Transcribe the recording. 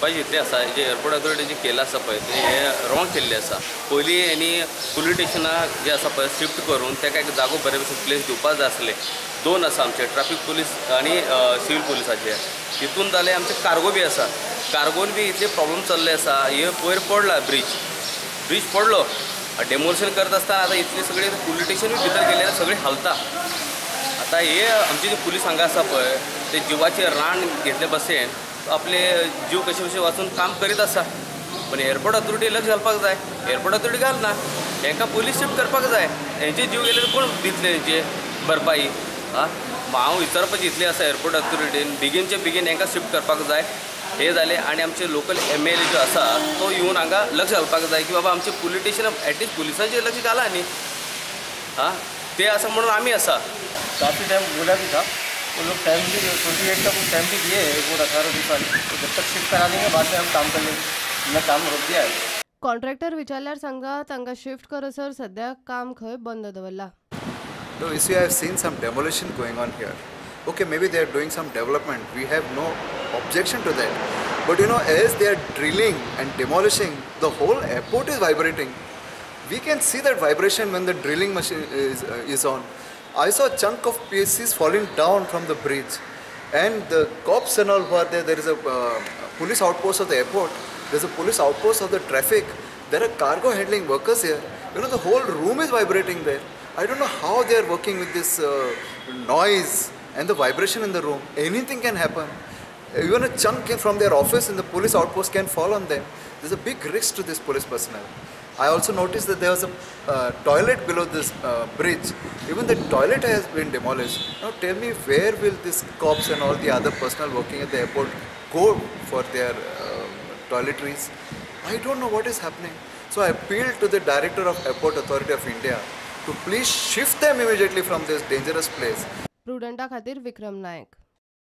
करपाची इतलें आसा जे एअरपोर्ट अथॉरिटीचे केलें आसा पळय तें रॉंग केल्लें आसा. पयलीं हेणी पुलीस स्टेशनाक जे आसा पळय शिफ्ट करून ताका एक जागो बरे भशेन प्लेस दिवपाक जाय आसले. 2 आसा आमचे ट्रॅफिक पुलीस आनी सिव्हील पुलिसाचे. तितून जाले आमचे कार्गो बी आसा. कार्गोन बी इतले प्रॉब्लेम चल्ले आसा. हे पयर पडला ब्रीज पडलो. डेमोलिशन करता आसतना आतां इतली सगळी पुलीस स्टेशन बी भितर गेल्यार सगळी हालता. आतां हे आमचे जे पुलीस हांगा आसा पळय ते जिवाचे रान घेतले बसेन आपले जीव कशे कशे वाचून काम करीत आसा. पण एअरपोर्ट अथॉरिटी लक्ष घालपाक जाय. एअरपोर्ट अथॉरिटी घालना. हांकां पुलीस शिफ्ट करपाक जाय. हेंचे जीव गेल्यार कोण दितले हेंचे भरपाई. हांव विचारपाचें इतलें आसा एअरपोर्ट अथॉरिटीन बेगीनचे बेगीन हांकां शिफ्ट करपाक जाय. हे जालें आनी आमचे लोकल MLA जो आसा तो येवन हांगा लक्ष घालपाक जाय की बाबा आमचे पुलीस स्टेशन एटलीस्ट पुलिसांचेर लक्ष घाला न्ही. ते आसा म्हणून आमी आसा. काफ़ी टाइम बोला भी था वो लोग टाइम भी 28 का कुछ टाइम भी दिए है वो 18 दिवस तो जब तक शिफ्ट करा देंगे बाद में हम काम कर लेंगे. मैं काम रोक दिया है. कॉन्ट्रॅक्टर विचारल्यार सांगा तांकां शिफ्ट करसर सद्या काम खंय बंद दवरला. No, you see, I have seen some demolition going on here. Okay, maybe they are doing some development. We have no objection to that. But you know, as they are drilling and demolishing, the whole airport is vibrating. We can see that vibration when the drilling machine is on. I saw a chunk of pieces falling down from the bridge. And the cops and all who are there, there is a police outpost of the airport. There's a police outpost of the traffic. There are cargo handling workers here. You know, the whole room is vibrating there. I don't know how they are working with this noise and the vibration in the room. Anything can happen. Even a chunk from their office in the police outpost can fall on them. There's a big risk to this police personnel. I also noticed that there was a toilet below this bridge. Even the toilet has been demolished. Now tell me, where will these cops and all the other personnel working at the airport go for their toiletries? I don't know what is happening. So I appeal to the Director of Airport Authority of India to please shift them immediately from this dangerous place. प्रुडंटा खातीर विक्रम नायक.